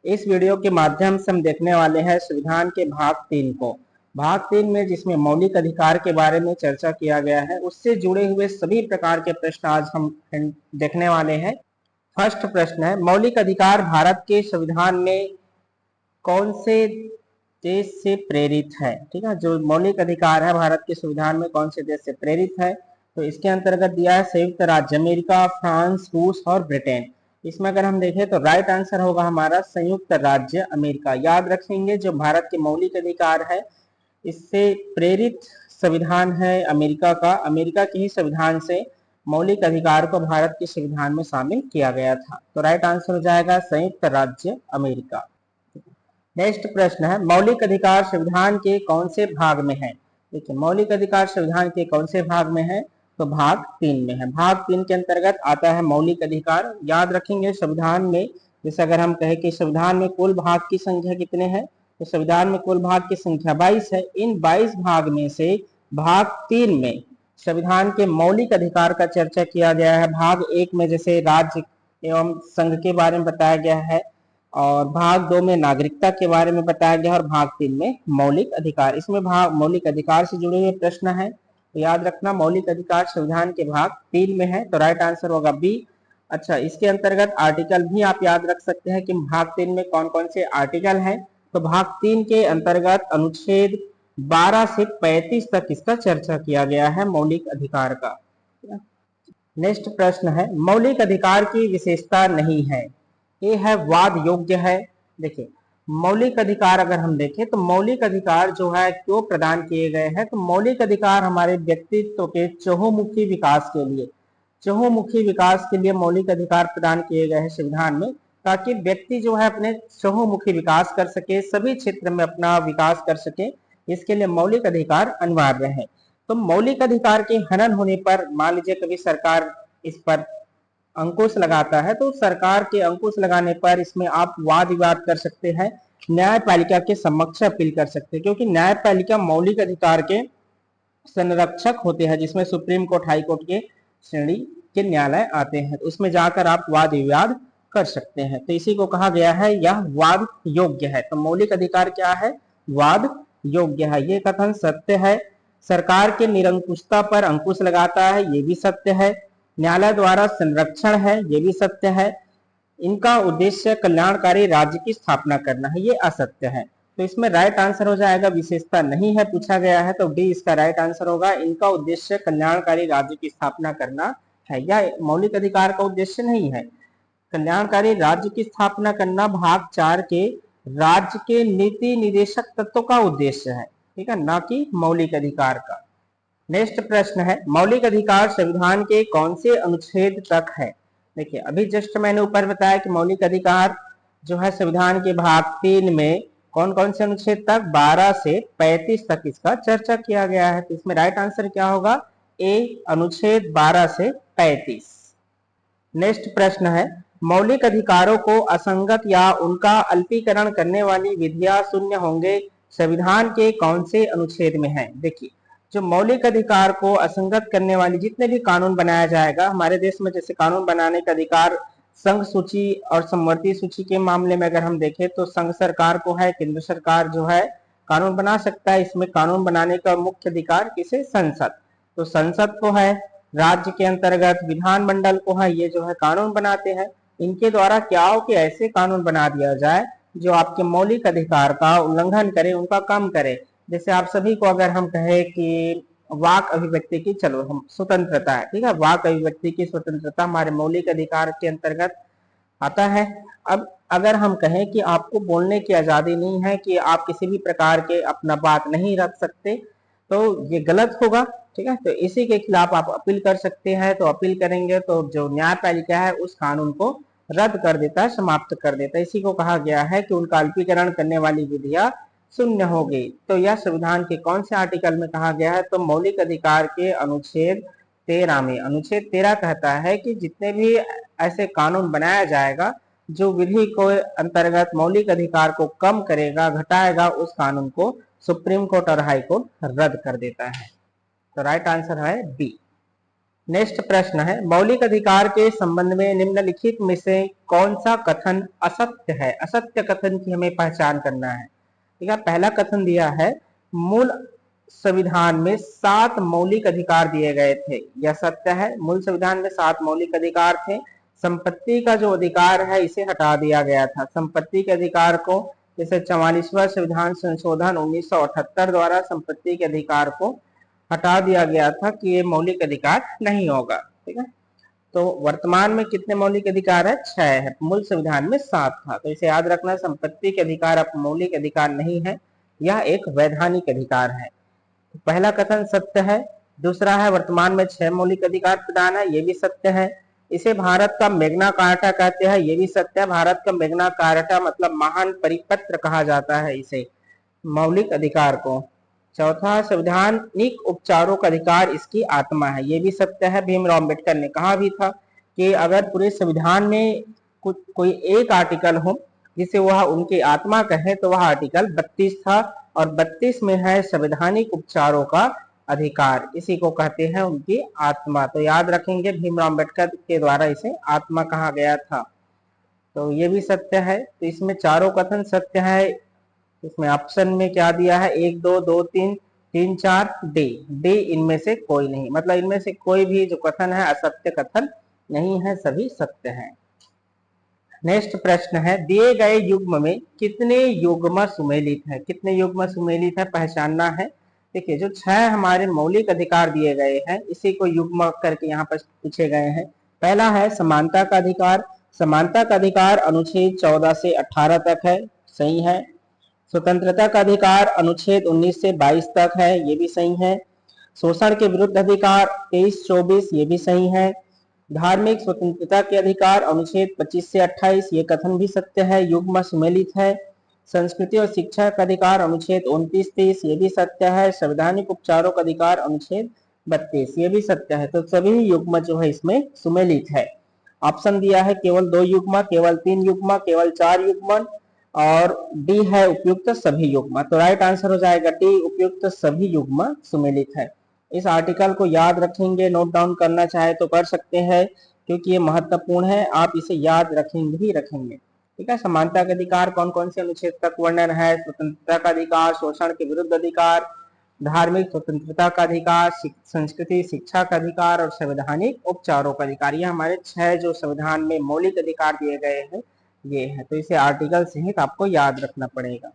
इस वीडियो के माध्यम से हम देखने वाले हैं संविधान के भाग 3 को। भाग 3 में जिसमें मौलिक अधिकार के बारे में चर्चा किया गया है, उससे जुड़े हुए सभी प्रकार के प्रश्न आज हम देखने वाले हैं। फर्स्ट प्रश्न है, मौलिक अधिकार भारत के संविधान में कौन से देश से प्रेरित है? ठीक है, जो मौलिक अधिकार है भारत के संविधान में कौन से देश से प्रेरित है? तो इसके अंतर्गत दिया है संयुक्त राज्य अमेरिका, फ्रांस, रूस और ब्रिटेन। इसमें अगर हम देखें तो राइट आंसर होगा हमारा संयुक्त राज्य अमेरिका। याद रखेंगे, जो भारत के मौलिक अधिकार है इससे प्रेरित संविधान है अमेरिका का। अमेरिका के ही संविधान से मौलिक अधिकार को भारत के संविधान में शामिल किया गया था। तो राइट आंसर हो जाएगा संयुक्त राज्य अमेरिका। नेक्स्ट प्रश्न है, मौलिक अधिकार संविधान के कौन से भाग में है? देखिए, मौलिक अधिकार संविधान के कौन से भाग में है? तो भाग 3 में है। भाग 3 के अंतर्गत आता है मौलिक अधिकार। याद रखेंगे, संविधान में जैसे अगर हम कहें कि संविधान में कुल भाग की संख्या कितने हैं, तो संविधान में कुल भाग की संख्या 22 है। इन 22 भाग में से भाग 3 में संविधान के मौलिक अधिकार का चर्चा किया गया है। भाग 1 में जैसे राज्य एवं संघ के बारे में बताया गया है, और भाग 2 में नागरिकता के बारे में बताया गया, और भाग 3 में मौलिक अधिकार। इसमें मौलिक अधिकार से जुड़े हुए प्रश्न है, तो याद रखना मौलिक अधिकार संविधान के भाग 3 में है। तो राइट आंसर होगा बी। अच्छा, इसके अंतर्गत आर्टिकल भी आप याद रख सकते हैं कि भाग 3 में कौन कौन से आर्टिकल हैं। तो भाग 3 के अंतर्गत अनुच्छेद 12 से 35 तक इसका चर्चा किया गया है मौलिक अधिकार का। नेक्स्ट प्रश्न है, मौलिक अधिकार की विशेषता नहीं है, ये है वाद योग्य है। देखिए, मौलिक अधिकार अगर हम देखें तो मौलिक अधिकार जो है क्यों प्रदान किए गए हैं? तो मौलिक अधिकार हमारे व्यक्तित्व के चहुमुखी विकास के लिए, चहुमुखी विकास के लिए मौलिक अधिकार प्रदान किए गए हैं संविधान में, ताकि व्यक्ति जो है अपने चहुमुखी विकास कर सके, सभी क्षेत्र में अपना विकास कर सके। इसके लिए मौलिक अधिकार अनिवार्य है। तो मौलिक अधिकार के हनन होने पर मान लीजिए कभी सरकार इस पर अंकुश लगाता है, तो सरकार के अंकुश लगाने पर इसमें आप वाद विवाद कर सकते हैं, न्यायपालिका के समक्ष अपील कर सकते हैं, क्योंकि न्यायपालिका मौलिक अधिकार के संरक्षक होते हैं, जिसमें सुप्रीम कोर्ट, हाई कोर्ट के श्रेणी के न्यायालय आते हैं। तो उसमें जाकर आप वाद विवाद कर सकते हैं। तो इसी को कहा गया है यह वाद योग्य है। तो मौलिक अधिकार क्या है? वाद योग्य है। ये कथन सत्य है। सरकार के निरंकुशता पर अंकुश लगाता है, ये भी सत्य है। न्यायालय द्वारा संरक्षण है, ये भी सत्य है। इनका उद्देश्य कल्याणकारी राज्य की स्थापना करना है, ये असत्य है। तो इसमें राइट आंसर हो जाएगा विशेषता नहीं है पूछा गया है, तो डी इसका राइट आंसर होगा। इनका उद्देश्य कल्याणकारी राज्य की स्थापना करना है, या मौलिक अधिकार का उद्देश्य नहीं है। कल्याणकारी राज्य की स्थापना करना भाग 4 के राज्य के नीति निदेशक तत्वों का उद्देश्य है, ठीक है, ना कि मौलिक अधिकार का। नेक्स्ट प्रश्न है, मौलिक अधिकार संविधान के कौन से अनुच्छेद तक है? देखिए, अभी जस्ट मैंने ऊपर बताया कि मौलिक अधिकार जो है संविधान के भाग 3 में कौन कौन से अनुच्छेद तक? 12 से 35 तक इसका चर्चा किया गया है। तो इसमें राइट आंसर क्या होगा? ए, अनुच्छेद 12 से 35। नेक्स्ट प्रश्न है, मौलिक अधिकारों को असंगत या उनका अल्पीकरण करने वाली विधियां शून्य होंगे संविधान के कौन से अनुच्छेद में है? देखिए, जो मौलिक अधिकार को असंगत करने वाली जितने भी कानून बनाया जाएगा हमारे देश में, जैसे कानून बनाने का अधिकार संघ सूची और समवर्ती सूची के मामले में अगर हम देखें तो संघ सरकार को है, केंद्र सरकार जो है कानून बना सकता है। इसमें कानून बनाने का मुख्य अधिकार किसे? संसद। तो संसद को है। राज्य के अंतर्गत विधानमंडल को है, ये जो है कानून बनाते हैं। इनके द्वारा क्या हो कि ऐसे कानून बना दिया जाए जो आपके मौलिक अधिकार का उल्लंघन करे, उनका कम करे। जैसे आप सभी को अगर हम कहें कि वाक अभिव्यक्ति की, चलो हम स्वतंत्रता है, ठीक है, वाक अभिव्यक्ति की स्वतंत्रता हमारे मौलिक अधिकार के अंतर्गत आता है। अब अगर हम कहें कि आपको बोलने की आजादी नहीं है, कि आप किसी भी प्रकार के अपना बात नहीं रख सकते, तो ये गलत होगा, ठीक है। तो इसी के खिलाफ आप अपील कर सकते हैं। तो अपील करेंगे तो जो न्यायपालिका है उस कानून को रद्द कर देता है, समाप्त कर देता है। इसी को कहा गया है कि उनका अल्पीकरण करने वाली विधियां शून्य हो गई। तो यह संविधान के कौन से आर्टिकल में कहा गया है? तो मौलिक अधिकार के अनुच्छेद 13 में। अनुच्छेद 13 कहता है कि जितने भी ऐसे कानून बनाया जाएगा जो विधि को अंतर्गत मौलिक अधिकार को कम करेगा, घटाएगा, उस कानून को सुप्रीम कोर्ट और हाई कोर्ट रद्द कर देता है। तो राइट आंसर है बी। नेक्स्ट प्रश्न है, मौलिक अधिकार के संबंध में निम्नलिखित में से कौन सा कथन असत्य है? असत्य कथन की हमें पहचान करना है। ठीक है, पहला कथन दिया है, मूल संविधान में 7 मौलिक अधिकार दिए गए थे। यह सत्य है, मूल संविधान में 7 मौलिक अधिकार थे। संपत्ति का जो अधिकार है इसे हटा दिया गया था। संपत्ति के अधिकार को, जैसे 44वां संविधान संशोधन 1978 द्वारा संपत्ति के अधिकार को हटा दिया गया था कि ये मौलिक अधिकार नहीं होगा। ठीक है, तो वर्तमान में कितने मौलिक अधिकार है? 6 है। मूल संविधान में 7 था, तो इसे याद रखना, संपत्ति के अधिकार अब मौलिक अधिकार नहीं है, यह एक वैधानिक अधिकार है। तो पहला कथन सत्य है। दूसरा है, वर्तमान में 6 मौलिक अधिकार प्रदान है, ये भी सत्य है। इसे भारत का मैग्ना कार्टा कहते हैं, ये भी सत्य है। भारत का मैग्ना कार्टा मतलब महान परिपत्र कहा जाता है इसे, मौलिक अधिकार को। चौथा, संवैधानिक उपचारों का अधिकार इसकी आत्मा है, ये भी सत्य है। भीमराव अम्बेडकर ने कहा भी था कि अगर पूरे संविधान में कोई एक आर्टिकल हो जिसे वह उनकी आत्मा कहे तो वह आर्टिकल 32 था, और 32 में है संवैधानिक उपचारों का अधिकार, इसी को कहते हैं उनकी आत्मा। तो याद रखेंगे, भीमराव अम्बेडकर के द्वारा इसे आत्मा कहा गया था, तो ये भी सत्य है। तो इसमें चारों कथन सत्य है। इसमें ऑप्शन में क्या दिया है? 1 2 2 3 3 4 डी। डी इनमें से कोई नहीं, मतलब इनमें से कोई भी जो कथन है असत्य कथन नहीं है, सभी सत्य हैं। नेक्स्ट प्रश्न है, दिए गए युग्म में कितने युग्म सुमेलित है? कितने युग्म सुमेलित है पहचानना है। देखिए, जो 6 हमारे मौलिक अधिकार दिए गए हैं इसी को युग्म करके यहाँ पर पूछे गए हैं। पहला है समानता का अधिकार। समानता का अधिकार अनुच्छेद 14 से 18 तक है, सही है। स्वतंत्रता का अधिकार अनुच्छेद 19 से 22 तक है, ये भी सही है। शोषण के विरुद्ध अधिकार 23-24, ये भी सही है। धार्मिक स्वतंत्रता के अधिकार अनुच्छेद 25 से 28, ये कथन भी सत्य है, युग्म सुमेलित है। संस्कृति और शिक्षा का अधिकार अनुच्छेद 29-30, ये भी सत्य है। संवैधानिक उपचारों का अधिकार अनुच्छेद 32, ये भी सत्य है। तो सभी युग्म जो है इसमें सुमेलित है। ऑप्शन दिया है केवल 2 युग्म, केवल 3 युग्म, केवल 4 युग्म, और डी है उपयुक्त सभी युग्म। तो राइट आंसर हो जाएगा डी, उपयुक्त सभी युग्म सुमेलित है। इस आर्टिकल को याद रखेंगे, नोट डाउन करना चाहे तो कर सकते हैं, क्योंकि ये महत्वपूर्ण है, आप इसे याद रखेंगे ही रखेंगे। ठीक है, समानता का अधिकार कौन कौन से अनुच्छेद तक वर्णन है? स्वतंत्रता का अधिकार, शोषण के विरुद्ध अधिकार, धार्मिक स्वतंत्रता का अधिकार, संस्कृति शिक्षा का अधिकार और संवैधानिक उपचारों का अधिकार। ये हमारे 6 जो संविधान में मौलिक अधिकार दिए गए हैं ये है, तो इसे आर्टिकल सहित आपको याद रखना पड़ेगा।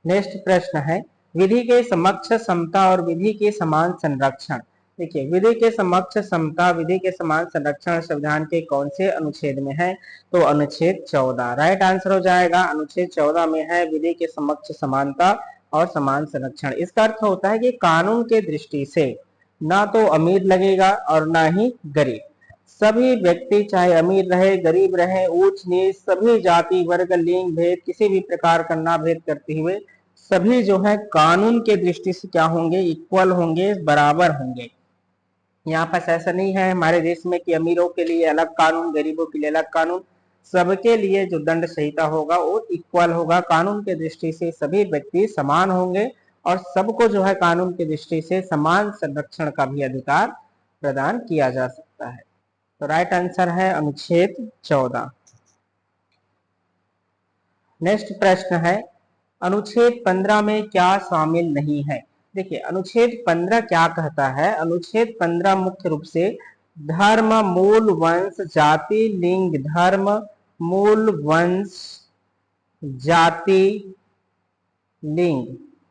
नेक्स्ट प्रश्न है, विधि के समक्ष समता और विधि के समान संरक्षण। देखिए, विधि के समक्ष समता, विधि के समान संरक्षण संविधान के कौन से अनुच्छेद में है? तो अनुच्छेद 14 राइट आंसर हो जाएगा। अनुच्छेद 14 में है विधि के समक्ष समानता और समान संरक्षण। इसका अर्थ होता है कि कानून के दृष्टि से ना तो अमीर लगेगा और ना ही गरीब, सभी व्यक्ति चाहे अमीर रहे गरीब रहे, ऊंच नीच, सभी जाति वर्ग लिंग भेद किसी भी प्रकार का ना भेद करते हुए सभी जो है कानून के दृष्टि से क्या होंगे? इक्वल होंगे, बराबर होंगे। यहाँ पर ऐसा नहीं है हमारे देश में कि अमीरों के लिए अलग कानून, गरीबों के लिए अलग कानून। सबके लिए जो दंड संहिता होगा वो इक्वल होगा। कानून के दृष्टि से सभी व्यक्ति समान होंगे और सबको जो है कानून की दृष्टि से समान संरक्षण का भी अधिकार प्रदान किया जा सकता है। तो राइट आंसर है अनुच्छेद 14। नेक्स्ट प्रश्न है, अनुच्छेद 15 में क्या शामिल नहीं है? देखिए, अनुच्छेद 15 क्या कहता है? अनुच्छेद 15 मुख्य रूप से धर्म, मूल वंश, जाति, लिंग, धर्म, मूल वंश, जाति, लिंग,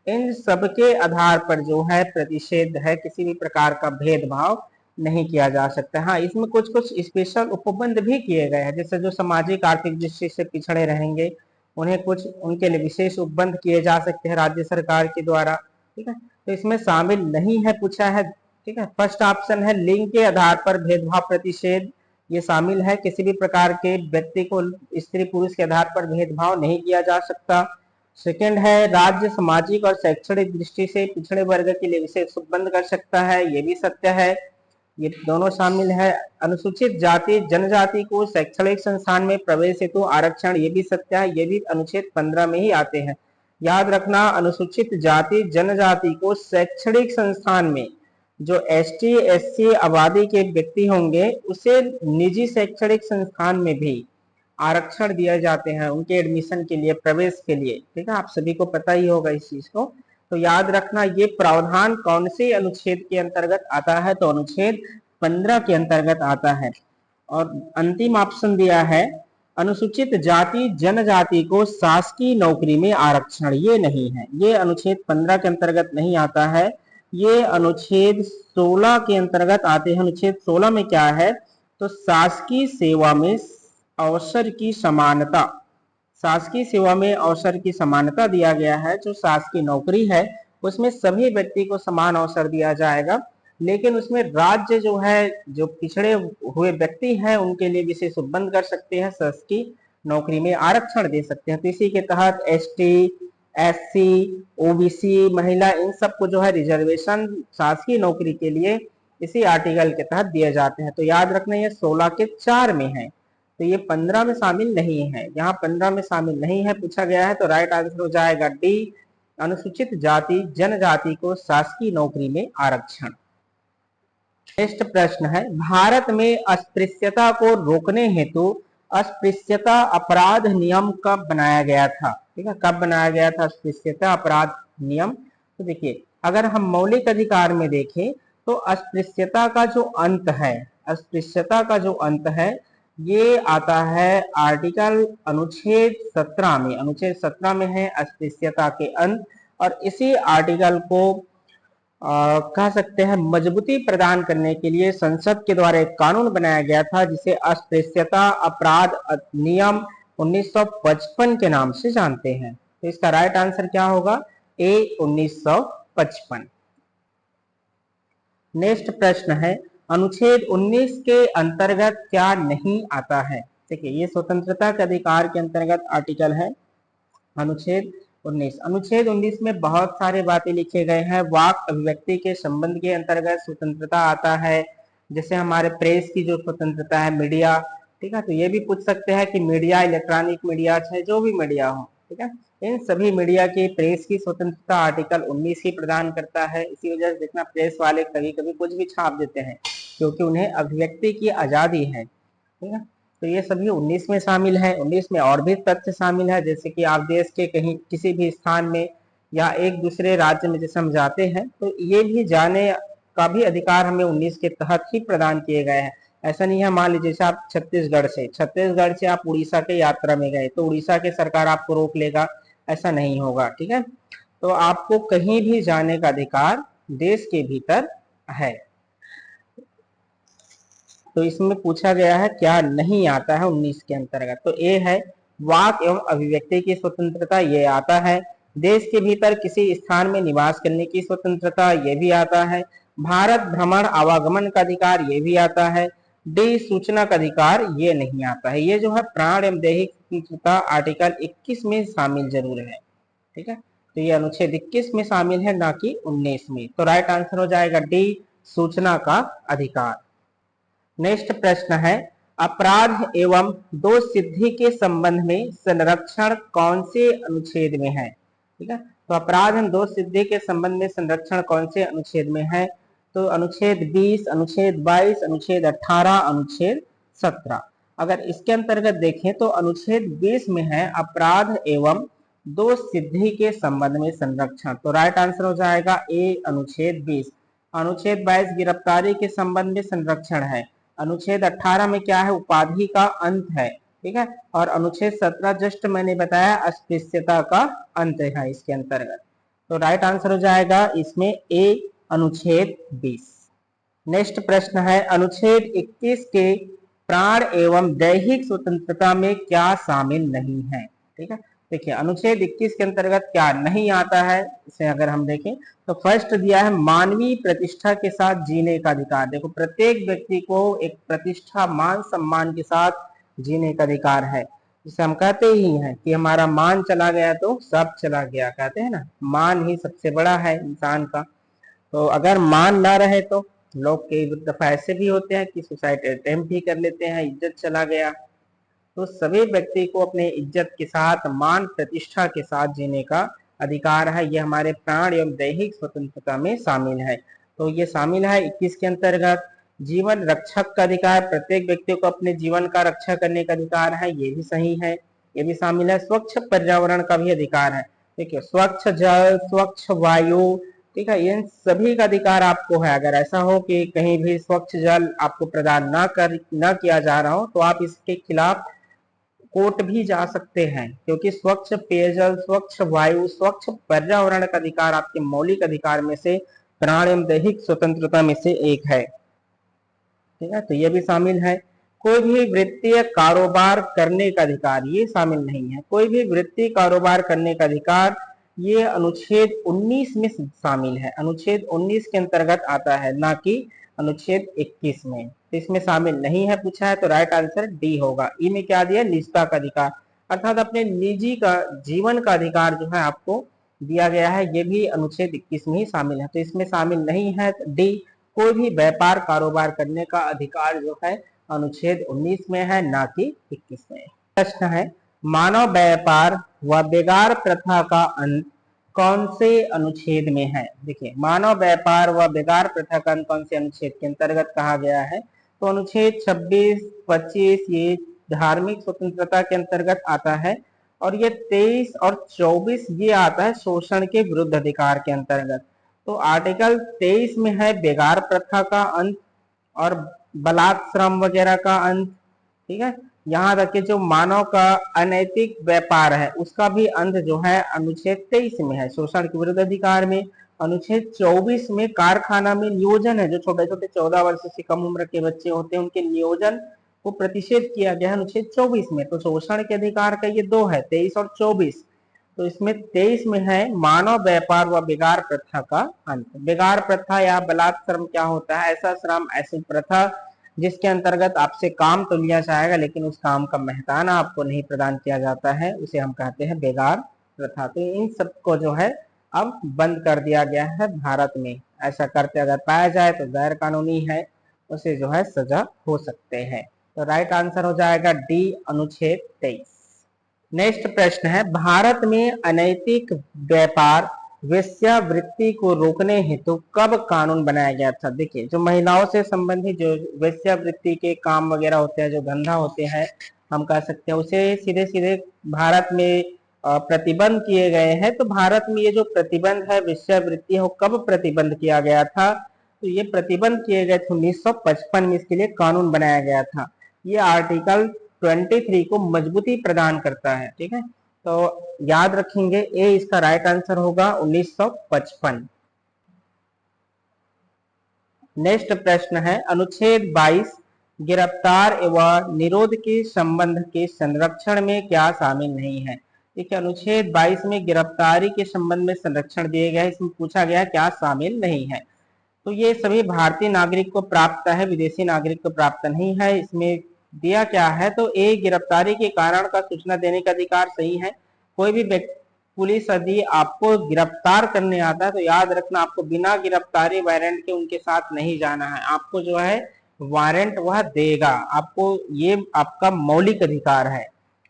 इन सबके आधार पर जो है प्रतिषेध है, किसी भी प्रकार का भेदभाव नहीं किया जा सकता। हाँ, इसमें कुछ कुछ स्पेशल उपबंध भी किए गए हैं, जैसे जो सामाजिक आर्थिक दृष्टि से पिछड़े रहेंगे उन्हें कुछ उनके लिए विशेष उपबंध किए जा सकते हैं राज्य सरकार के द्वारा। ठीक है, तो इसमें शामिल नहीं है पूछा है। ठीक है, फर्स्ट ऑप्शन है लिंग के आधार पर भेदभाव प्रतिषेध, ये शामिल है। किसी भी प्रकार के व्यक्ति को स्त्री पुरुष के आधार पर भेदभाव नहीं किया जा सकता। सेकंड है राज्य सामाजिक और शैक्षणिक दृष्टि से पिछड़े वर्ग के लिए विशेष उपबंध कर सकता है, ये भी सत्य है, ये दोनों शामिल है। अनुसूचित जाति जनजाति को शैक्षणिक संस्थान में प्रवेश हेतु आरक्षण, ये भी सत्य है, ये भी अनुच्छेद 15 में ही आते हैं। याद रखना, अनुसूचित जाति जनजाति को शैक्षणिक संस्थान में जो एसटी एससी आबादी के व्यक्ति होंगे उसे निजी शैक्षणिक संस्थान में भी आरक्षण दिए जाते हैं उनके एडमिशन के लिए, प्रवेश के लिए। ठीक है, आप सभी को पता ही होगा इस चीज को। तो याद रखना ये प्रावधान कौन से अनुच्छेद के अंतर्गत आता है, तो अनुच्छेद 15 के अंतर्गत आता है। और अंतिम ऑप्शन दिया है अनुसूचित जाति जनजाति को शासकीय नौकरी में आरक्षण, ये नहीं है, ये अनुच्छेद 15 के अंतर्गत नहीं आता है, ये अनुच्छेद 16 के अंतर्गत आते हैं। अनुच्छेद 16 में क्या है, तो शासकीय सेवा में अवसर की समानता, शासकीय सेवा में अवसर की समानता दिया गया है। जो शासकीय नौकरी है उसमें सभी व्यक्ति को समान अवसर दिया जाएगा, लेकिन उसमें राज्य जो है, जो पिछड़े हुए व्यक्ति हैं उनके लिए विशेष उपबंध कर सकते हैं, शासकीय नौकरी में आरक्षण दे सकते हैं। तो इसी के तहत एसटी एससी ओबीसी महिला इन सबको जो है रिजर्वेशन शासकीय नौकरी के लिए इसी आर्टिकल के तहत दिए जाते हैं। तो याद रखना ये 16 के 4 में है, तो ये 15 में शामिल नहीं है, यहाँ 15 में शामिल नहीं है पूछा गया है। तो राइट आंसर हो जाएगा डी, अनुसूचित जाति जनजाति को शासकीय नौकरी में आरक्षण। नेक्स्ट प्रश्न है, भारत में अस्पृश्यता को रोकने हेतु अस्पृश्यता अपराध नियम कब बनाया गया था? ठीक है, कब बनाया गया था अस्पृश्यता अपराध नियम? तो देखिए, अगर हम मौलिक अधिकार में देखें तो अस्पृश्यता का जो अंत है, अस्पृश्यता का जो अंत है ये आता है आर्टिकल अनुच्छेद 17 में। अनुच्छेद 17 में है अस्पृश्यता के अंत, और इसी आर्टिकल को कह सकते हैं मजबूती प्रदान करने के लिए संसद के द्वारा एक कानून बनाया गया था जिसे अस्पृश्यता अपराध अधिनियम 1955 के नाम से जानते हैं। तो इसका राइट आंसर क्या होगा? ए 1955। नेक्स्ट प्रश्न है, अनुच्छेद 19 के अंतर्गत क्या नहीं आता है? देखिए, ये स्वतंत्रता के अधिकार के अंतर्गत आर्टिकल है अनुच्छेद 19। अनुच्छेद 19 में बहुत सारे बातें लिखे गए हैं। वाक अभिव्यक्ति के संबंध के अंतर्गत स्वतंत्रता आता है, जैसे हमारे प्रेस की जो स्वतंत्रता है, मीडिया। ठीक है, तो ये भी पूछ सकते हैं कि मीडिया, इलेक्ट्रॉनिक मीडिया चाहे जो भी मीडिया हो, ठीक है, इन सभी मीडिया की प्रेस की स्वतंत्रता आर्टिकल 19 ही प्रदान करता है। इसी वजह से देखना प्रेस वाले कभी कभी कुछ भी छाप देते हैं क्योंकि उन्हें अभिव्यक्ति की आजादी है। ठीक है, तो ये सभी 19 में शामिल है। 19 में और भी तथ्य शामिल है, जैसे कि आप देश के कहीं किसी भी स्थान में या एक दूसरे राज्य में जैसे हम जाते हैं तो ये भी जाने का भी अधिकार हमें 19 के तहत ही प्रदान किए गए हैं। ऐसा नहीं है, मान लीजिए आप छत्तीसगढ़ से आप उड़ीसा के यात्रा में गए तो उड़ीसा के सरकार आपको रोक लेगा, ऐसा नहीं होगा। ठीक है, तो आपको कहीं भी जाने का अधिकार देश के भीतर है। तो इसमें पूछा गया है क्या नहीं आता है 19 के अंतर्गत, तो ए है वाक एवं अभिव्यक्ति की स्वतंत्रता, ये आता है। देश के भीतर किसी स्थान में निवास करने की स्वतंत्रता, ये भी आता है। भारत भ्रमण आवागमन का अधिकार, ये भी आता है। डी सूचना का अधिकार, ये नहीं आता है। ये जो है प्राण एवं दैहिक स्वतंत्रता आर्टिकल 21 में शामिल जरूर है। ठीक है, तो ये अनुच्छेद 21 में शामिल है, ना कि 19 में। तो राइट आंसर हो जाएगा डी, सूचना का अधिकार। नेक्स्ट प्रश्न है, अपराध एवं दोष सिद्धि के संबंध में संरक्षण कौन से अनुच्छेद में है? ठीक है, तो अपराध एवं दोष सिद्धि के संबंध में संरक्षण कौन से अनुच्छेद में है? तो अनुच्छेद 20, अनुच्छेद 22, अनुच्छेद 18, अनुच्छेद 17। अगर इसके अंतर्गत देखें तो अनुच्छेद 20 में है अपराध एवं दोष सिद्धि के संबंध में संरक्षण, तो राइट आंसर हो जाएगा ए, अनुच्छेद 20। अनुच्छेद 22 गिरफ्तारी के संबंध में संरक्षण है। अनुच्छेद 18 में क्या है? उपाधि का अंत है। ठीक है, और अनुच्छेद 17 जस्ट मैंने बताया अस्पृश्यता का अंत है इसके अंतर्गत। तो राइट आंसर हो जाएगा इसमें ए, अनुच्छेद 20। नेक्स्ट प्रश्न है, अनुच्छेद 21 के प्राण एवं दैहिक स्वतंत्रता में क्या शामिल नहीं है? ठीक है, देखिए अनुच्छेद 21 के अंतर्गत क्या नहीं आता है, इसे अगर हम देखें तो फर्स्ट दिया है मानवीय प्रतिष्ठा के साथ जीने का अधिकार। देखो, प्रत्येक व्यक्ति को एक प्रतिष्ठा, मान सम्मान के साथ जीने का अधिकार है। जिसे हम कहते ही हैं कि हमारा मान चला गया तो सब चला गया, कहते हैं ना, मान ही सबसे बड़ा है इंसान का। तो अगर मान ना रहे तो लोग कई दफा ऐसे भी होते हैं कि सुसाइड अटेम्प्ट भी कर लेते हैं, इज्जत चला गया। तो सभी व्यक्ति को अपने इज्जत के साथ, मान प्रतिष्ठा के साथ जीने का अधिकार है। यह हमारे प्राण एवं दैहिक स्वतंत्रता में शामिल है। तो ये शामिल है 21 के अंतर्गत। जीवन रक्षक का अधिकार, प्रत्येक व्यक्ति को अपने जीवन का रक्षा करने का अधिकार है, ये भी सही है, ये भी शामिल है। स्वच्छ पर्यावरण का भी अधिकार है, देखिए स्वच्छ जल, स्वच्छ वायु, ठीक है, इन सभी का अधिकार आपको है। अगर ऐसा हो कि कहीं भी स्वच्छ जल आपको प्रदान ना किया जा रहा हो तो आप इसके खिलाफ कोर्ट भी जा सकते हैं, क्योंकि स्वच्छ पेयजल, स्वच्छ वायु, स्वच्छ पर्यावरण का अधिकार आपके मौलिक अधिकार में से, प्राण एवं दैहिक स्वतंत्रता में से एक है, ठीक है, तो ये भी शामिल है। कोई भी वृत्तीय कारोबार करने का अधिकार, ये शामिल नहीं है। कोई भी वृत्तीय कारोबार करने का अधिकार, ये अनुच्छेद 19 में शामिल है, अनुच्छेद 19 के अंतर्गत आता है, ना कि अनुच्छेद 21 में। तो इसमें शामिल नहीं है पूछा है, तो राइट आंसर डी होगा। ई में क्या दिया, निजता का अधिकार, अर्थात अपने निजी का जीवन का अधिकार जो है आपको दिया गया है, ये भी अनुच्छेद 21 में ही शामिल है, तो इसमें शामिल नहीं है डी। कोई भी व्यापार कारोबार करने का अधिकार जो है अनुच्छेद 19 में है, ना कि 21 में। प्रश्न है, मानव व्यापार व बेगार प्रथा का अंत कौन से अनुच्छेद में है? देखिए, मानव व्यापार व बेगार प्रथा का अंत कौन से अनुच्छेद के अंतर्गत कहा गया है? तो अनुच्छेद 26, 25 ये धार्मिक स्वतंत्रता के अंतर्गत आता है, और ये 23 और 24 ये आता है शोषण के विरुद्ध अधिकार के अंतर्गत। तो आर्टिकल 23 में है बेगार प्रथा का अंत और बलात्श्रम वगैरह का अंत, ठीक है। यहाँ तक कि जो मानव का अनैतिक व्यापार है उसका भी अंत जो है अनुच्छेद 23 में है, शोषण के विरुद्ध अधिकार में। अनुच्छेद 24 में कारखाना में नियोजन है, जो छोटे छोटे 14 वर्ष से कम उम्र के बच्चे होते हैं उनके नियोजन को प्रतिषेध किया गया है अनुच्छेद 24 में। तो शोषण के अधिकार का ये दो है, 23 और 24। तो इसमें 23 में है मानव व्यापार व बेगार प्रथा का अंत। बेगार प्रथा या बलात्श्रम क्या होता है? ऐसा श्रम, ऐसी प्रथा जिसके अंतर्गत आपसे काम तो लिया जाएगा लेकिन उस काम का मेहताना आपको नहीं प्रदान किया जाता है, उसे हम कहते हैं बेगार प्रथा। तो इन सबको जो है अब बंद कर दिया गया है भारत में। ऐसा करते अगर पाया जाए तो गैर कानूनी है, उसे जो है सजा हो सकते हैं। तो राइट आंसर हो जाएगा डी, अनुच्छेद 23। नेक्स्ट प्रश्न है, भारत में अनैतिक व्यापार वेश्यावृत्ति को रोकने हेतु कब कानून बनाया गया था? देखिए, जो महिलाओं से संबंधित जो वेश्यावृत्ति के काम वगैरह होते हैं, जो धंधा होते हैं, हम कह सकते हैं उसे सीधे सीधे भारत में प्रतिबंध किए गए हैं। तो भारत में ये जो प्रतिबंध है वेश्यावृत्ति है, वो कब प्रतिबंध किया गया था? तो ये प्रतिबंध किए गए थे 1955 में, इसके लिए कानून बनाया गया था। ये आर्टिकल 23 को मजबूती प्रदान करता है, ठीक है, तो याद रखेंगे ए इसका राइट आंसर होगा 1955। नेक्स्ट प्रश्न है, अनुच्छेद 22 गिरफ्तार एवं निरोध के संबंध के संरक्षण में क्या शामिल नहीं है? देखिए, अनुच्छेद 22 में गिरफ्तारी के संबंध में संरक्षण दिए गए, इसमें पूछा गया क्या शामिल नहीं है। तो ये सभी भारतीय नागरिक को प्राप्त है, विदेशी नागरिक को प्राप्त नहीं है। इसमें दिया क्या है? तो ए गिरफ्तारी के कारण का सूचना देने का अधिकार सही है। कोई भी पुलिस यदि आपको गिरफ्तार करने आता है तो याद रखना आपको बिना गिरफ्तारी वारंट के उनके साथ नहीं जाना है, आपको जो है वारंट वह देगा आपको, ये आपका मौलिक अधिकार है।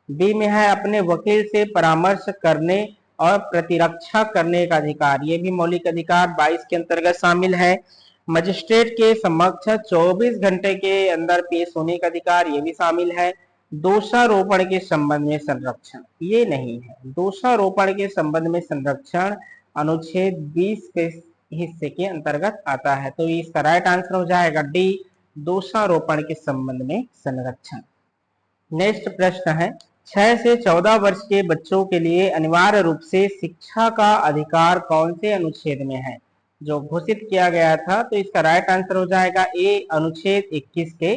बी में है अपने वकील से परामर्श करने और प्रतिरक्षा करने का अधिकार, ये भी मौलिक अधिकार 22 के अंतर्गत शामिल है। मजिस्ट्रेट के समक्ष 24 घंटे के अंदर पेश होने का अधिकार, ये भी शामिल है। दोषारोपण के संबंध में संरक्षण, ये नहीं है। दोषारोपण के संबंध में संरक्षण अनुच्छेद 20 के हिस्से के अंतर्गत आता है, तो इसका राइट आंसर हो जाएगा डी, दोषारोपण के संबंध में संरक्षण। नेक्स्ट प्रश्न है, 6 से 14 वर्ष के बच्चों के लिए अनिवार्य रूप से शिक्षा का अधिकार कौन से अनुच्छेद में है जो घोषित किया गया था? तो इसका राइट आंसर हो जाएगा ए, अनुच्छेद 21 के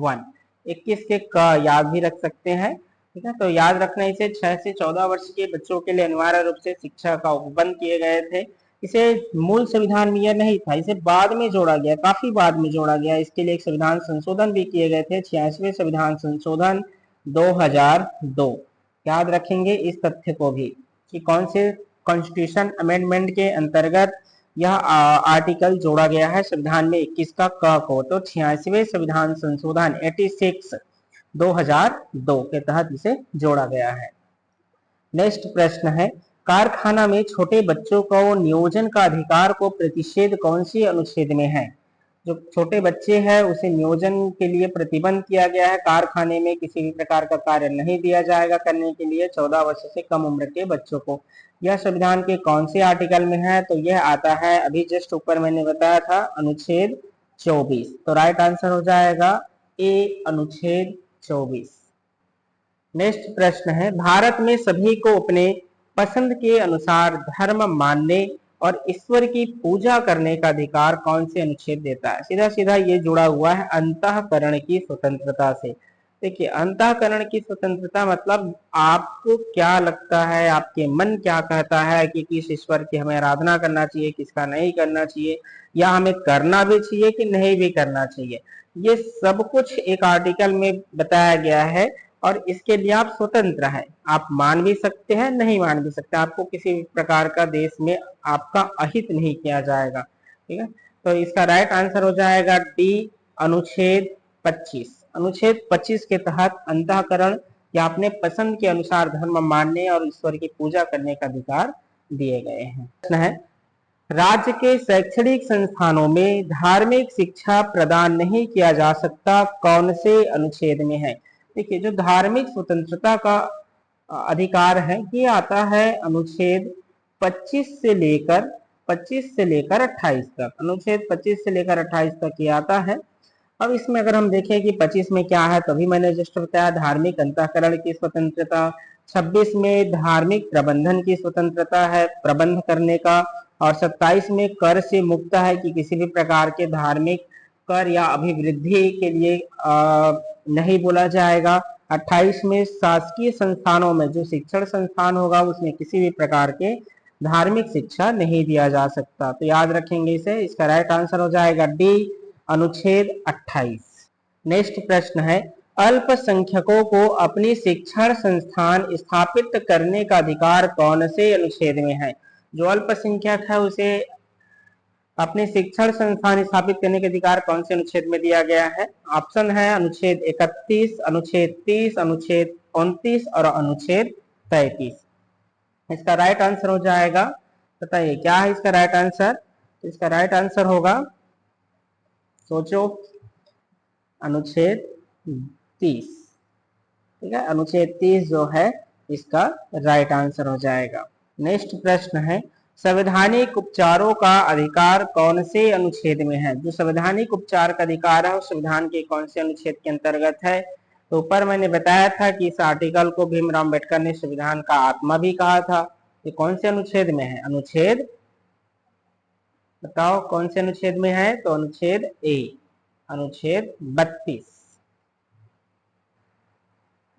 1। 21 के क याद भी रख सकते हैं, ठीक है, तो याद रखना इसे 6 से 14 वर्ष के बच्चों के लिए अनिवार्य रूप से शिक्षा का उपबंध किए गए थे। इसे मूल संविधान में यह नहीं था, इसे बाद में जोड़ा गया, काफी बाद में जोड़ा गया। इसके लिए एक संविधान संशोधन भी किए गए थे, 86वें संविधान संशोधन 2002। याद रखेंगे इस तथ्य को भी कि कौन से कॉन्स्टिट्यूशन अमेंडमेंट के अंतर्गत यह आर्टिकल जोड़ा गया है संविधान में 21 का क को। तो 86वें संविधान संशोधन 86 2002 के तहत इसे जोड़ा गया है। नेक्स्ट प्रश्न है, कारखाना में छोटे बच्चों को नियोजन का अधिकार को प्रतिषेध कौन सी अनुच्छेद में है? जो छोटे बच्चे हैं उसे नियोजन के लिए प्रतिबंध किया गया है। कारखाने में किसी भी प्रकार का कार्य नहीं दिया जाएगा करने के लिए 14 वर्ष से कम उम्र के बच्चों को। यह संविधान के कौन से आर्टिकल में है? तो यह आता है, अभी जस्ट ऊपर मैंने बताया था, अनुच्छेद 24। तो राइट आंसर हो जाएगा ए, अनुच्छेद 24। नेक्स्ट प्रश्न है, भारत में सभी को अपने पसंद के अनुसार धर्म मानने और ईश्वर की पूजा करने का अधिकार कौन से अनुच्छेद देता है? सीधा सीधा ये जुड़ा हुआ है अंतःकरण की स्वतंत्रता से। देखिए, अंतःकरण की स्वतंत्रता मतलब आपको क्या लगता है, आपके मन क्या कहता है कि किस ईश्वर की हमें आराधना करना चाहिए, किसका नहीं करना चाहिए, या हमें करना भी चाहिए कि नहीं भी करना चाहिए, ये सब कुछ एक आर्टिकल में बताया गया है। और इसके लिए आप स्वतंत्र हैं, आप मान भी सकते हैं, नहीं मान भी सकते, आपको किसी भी प्रकार का देश में आपका अहित नहीं किया जाएगा। ठीक है, तो इसका राइट आंसर हो जाएगा डी, अनुच्छेद 25। अनुच्छेद 25 के तहत अंतःकरण या अपने पसंद के अनुसार धर्म मानने और ईश्वर की पूजा करने का अधिकार दिए गए हैं। प्रश्न है, राज्य के शैक्षणिक संस्थानों में धार्मिक शिक्षा प्रदान नहीं किया जा सकता कौन से अनुच्छेद में है? देखिए, जो धार्मिक स्वतंत्रता का अधिकार है ये आता है अनुच्छेद 25 से लेकर 28 तक। अनुच्छेद 25 से लेकर 28 तक ये आता है। अब इसमें अगर हम देखें कि 25 में क्या है, तो अभी मैंने जस्ट बताया धार्मिक अंतःकरण की स्वतंत्रता। 26 में धार्मिक प्रबंधन की स्वतंत्रता है, प्रबंध करने का। और 27 में कर से मुक्त है कि किसी भी प्रकार के धार्मिक कर या अभिवृद्धि के लिए नहीं बोला जाएगा। 28 में शासकीय संस्थानों में जो शिक्षण संस्थान होगा उसमें किसी भी प्रकार के धार्मिक शिक्षा नहीं दिया जा सकता। तो याद रखेंगे इसे, इसका राइट आंसर हो जाएगा डी, अनुच्छेद 28। नेक्स्ट प्रश्न है, अल्पसंख्यकों को अपनी शिक्षण संस्थान स्थापित करने का अधिकार कौन से अनुच्छेद में है? जो अल्पसंख्यक है उसे अपने शिक्षण संस्थान स्थापित करने के अधिकार कौन से अनुच्छेद में दिया गया है? ऑप्शन है अनुच्छेद 31, अनुच्छेद 30, अनुच्छेद 29 और अनुच्छेद 33। इसका राइट आंसर हो जाएगा, बताइए क्या है इसका राइट आंसर? इसका राइट आंसर होगा, सोचो, अनुच्छेद 30। ठीक है, अनुच्छेद 30 जो है इसका राइट आंसर हो जाएगा। नेक्स्ट प्रश्न है, संवैधानिक उपचारों का अधिकार कौन से अनुच्छेद में है? जो संवैधानिक उपचार का अधिकार है उस संविधान के कौन से अनुच्छेद के अंतर्गत है? तो ऊपर मैंने बताया था कि इस आर्टिकल को भीमराव अम्बेडकर ने संविधान का आत्मा भी कहा था। ये कौन से अनुच्छेद में है? अनुच्छेद, बताओ कौन से अनुच्छेद में है? तो अनुच्छेद ए, अनुच्छेद 32।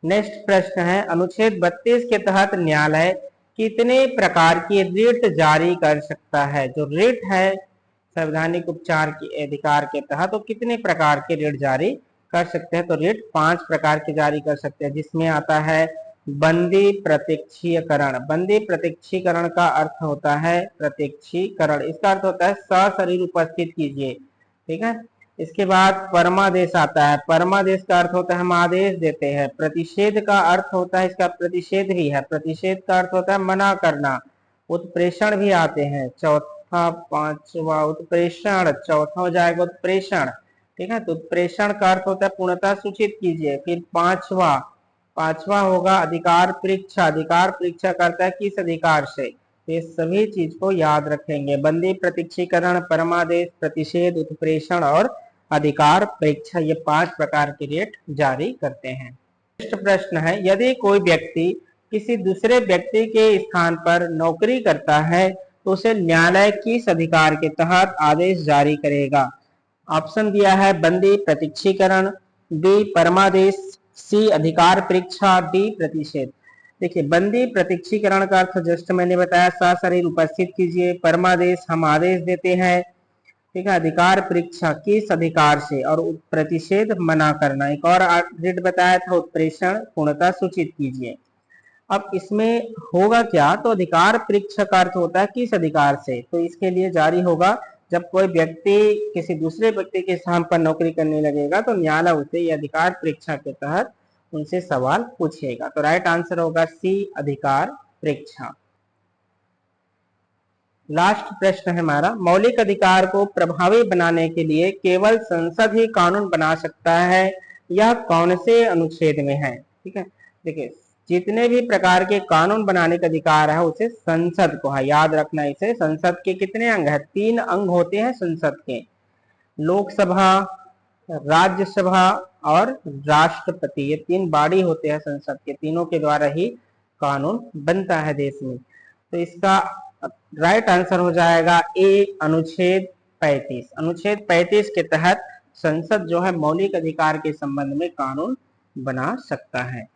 नेक्स्ट प्रश्न है, अनुच्छेद 32 के तहत न्यायालय कितने प्रकार की रिट जारी कर सकता है? जो रिट है संवैधानिक उपचार के अधिकार के तहत, तो कितने प्रकार के रिट जारी कर सकते हैं? तो रिट 5 प्रकार के जारी कर सकते हैं, जिसमें आता है बंदी प्रत्यक्षीकरण। बंदी प्रत्यक्षीकरण का अर्थ होता है प्रत्यक्षीकरण, इसका अर्थ होता है सशरीर उपस्थित कीजिए। ठीक है, इसके बाद परमादेश आता है। परमादेश का अर्थ होता है हम आदेश देते हैं। प्रतिषेध का अर्थ होता है, इसका प्रतिषेध भी है, प्रतिषेध का अर्थ होता है मना करना। उत्प्रेषण भी आते हैं, चौथा पांचवा उत्प्रेषण, चौथा हो जाएगा उत्प्रेषण। ठीक है, तो उत्प्रेषण का अर्थ होता है पूर्णतः सूचित कीजिए। फिर पांचवा होगा अधिकार परीक्षा। अधिकार परीक्षा करता है किस अधिकार से? ये सभी चीज को याद रखेंगे, बंदी प्रत्यक्षीकरण, परमादेश, प्रतिषेध, उत्प्रेषण और अधिकार परीक्षा, ये 5 प्रकार के रेट जारी करते हैं। नेक्स्ट प्रश्न है, यदि कोई व्यक्ति किसी दूसरे व्यक्ति के स्थान पर नौकरी करता है तो उसे न्यायालय किस अधिकार के तहत आदेश जारी करेगा? ऑप्शन दिया है बंदी प्रत्यक्षीकरण, बी परमादेश, सी अधिकार परीक्षा, डी प्रतिषेध। देखिए, बंदी प्रत्यक्षीकरण का अर्थ जस्ट मैंने बताया, सशरीर उपस्थित कीजिए। परमादेश हम आदेश देते हैं। ठीक है, अधिकार परीक्षा किस अधिकार से, और प्रतिषेध मना करना। एक और रिट बताया था उत्प्रेषण, पूर्णतः सूचित कीजिए। अब इसमें होगा क्या? तो अधिकार परीक्षा का अर्थ होता है किस अधिकार से, तो इसके लिए जारी होगा जब कोई व्यक्ति किसी दूसरे व्यक्ति के स्थान पर नौकरी करने लगेगा तो न्यायालय उसे ये अधिकार परीक्षा के तहत उनसे सवाल पूछेगा। तो राइट आंसर होगा सी, अधिकार परीक्षा। लास्ट प्रश्न है हमारा, मौलिक अधिकार को प्रभावी बनाने के लिए केवल संसद ही कानून बना सकता है, यह कौन से अनुच्छेद में है? ठीक है, देखिए जितने भी प्रकार के कानून बनाने का अधिकार है उसे संसद को है, याद रखना इसे। संसद के कितने अंग है? 3 अंग होते हैं संसद के, लोकसभा, राज्यसभा और राष्ट्रपति, ये 3 बॉडी होते हैं संसद के, तीनों के द्वारा ही कानून बनता है देश में। तो इसका राइट आंसर हो जाएगा ए, अनुच्छेद 35। अनुच्छेद 35 के तहत संसद जो है मौलिक अधिकार के संबंध में कानून बना सकता है।